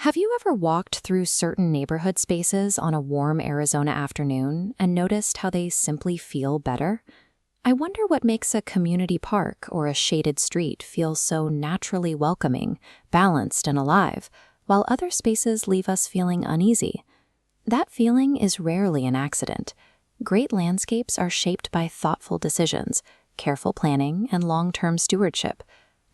Have you ever walked through certain neighborhood spaces on a warm Arizona afternoon and noticed how they simply feel better? I wonder what makes a community park or a shaded street feel so naturally welcoming, balanced, and alive, while other spaces leave us feeling uneasy. That feeling is rarely an accident. Great landscapes are shaped by thoughtful decisions, careful planning, and long-term stewardship.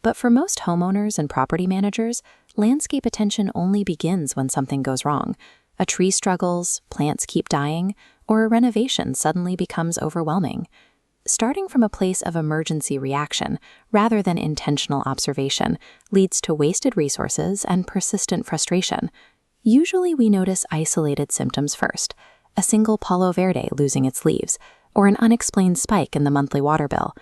But for most homeowners and property managers, landscape attention only begins when something goes wrong. A tree struggles, plants keep dying, or a renovation suddenly becomes overwhelming. Starting from a place of emergency reaction rather than intentional observation leads to wasted resources and persistent frustration. Usually we notice isolated symptoms first, a single Palo Verde losing its leaves, or an unexplained spike in the monthly water bill.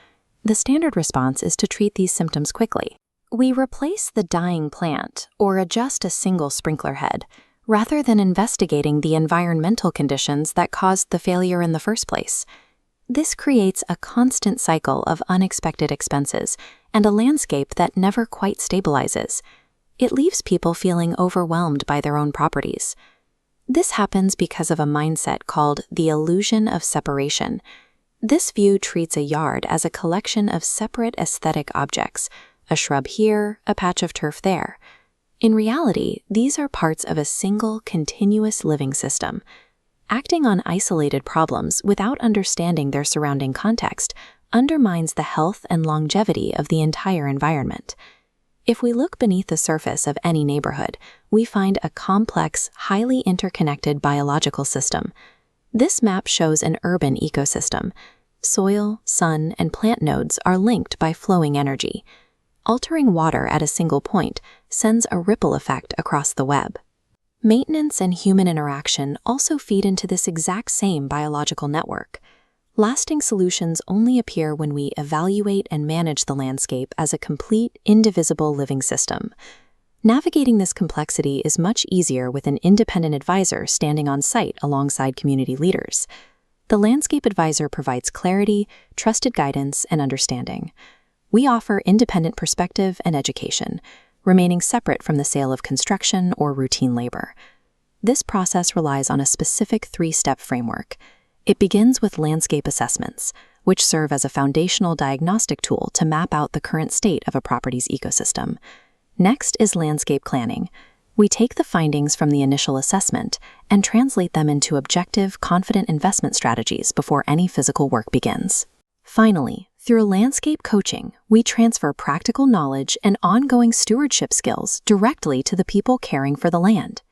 The standard response is to treat these symptoms quickly. We replace the dying plant or adjust a single sprinkler head, rather than investigating the environmental conditions that caused the failure in the first place. This creates a constant cycle of unexpected expenses and a landscape that never quite stabilizes. It leaves people feeling overwhelmed by their own properties. This happens because of a mindset called the illusion of separation. This view treats a yard as a collection of separate aesthetic objects, a shrub here, a patch of turf there. In reality, these are parts of a single, continuous living system. Acting on isolated problems without understanding their surrounding context undermines the health and longevity of the entire environment. If we look beneath the surface of any neighborhood, we find a complex, highly interconnected biological system. This map shows an urban ecosystem. Soil, sun, and plant nodes are linked by flowing energy. Altering water at a single point sends a ripple effect across the web. Maintenance and human interaction also feed into this exact same biological network. Lasting solutions only appear when we evaluate and manage the landscape as a complete, indivisible living system. Navigating this complexity is much easier with an independent advisor standing on site alongside community leaders. The landscape advisor provides clarity, trusted guidance, and understanding. We offer independent perspective and education, remaining separate from the sale of construction or routine labor. This process relies on a specific three-step framework. It begins with landscape assessments, which serve as a foundational diagnostic tool to map out the current state of a property's ecosystem. Next is landscape planning. We take the findings from the initial assessment and translate them into objective, confident investment strategies before any physical work begins. Finally, through landscape coaching, we transfer practical knowledge and ongoing stewardship skills directly to the people caring for the land.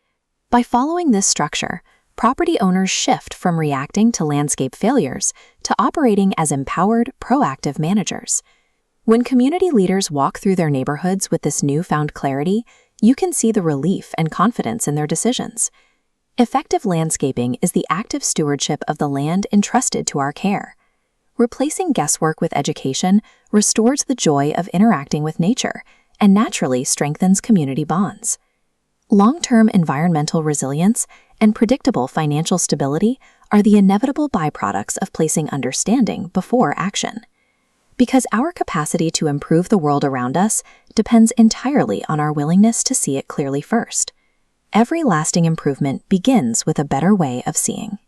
By following this structure, property owners shift from reacting to landscape failures to operating as empowered, proactive managers. When community leaders walk through their neighborhoods with this newfound clarity, you can see the relief and confidence in their decisions. Effective landscaping is the active stewardship of the land entrusted to our care. Replacing guesswork with education restores the joy of interacting with nature and naturally strengthens community bonds. Long-term environmental resilience and predictable financial stability are the inevitable byproducts of placing understanding before action. Because our capacity to improve the world around us depends entirely on our willingness to see it clearly first. Every lasting improvement begins with a better way of seeing.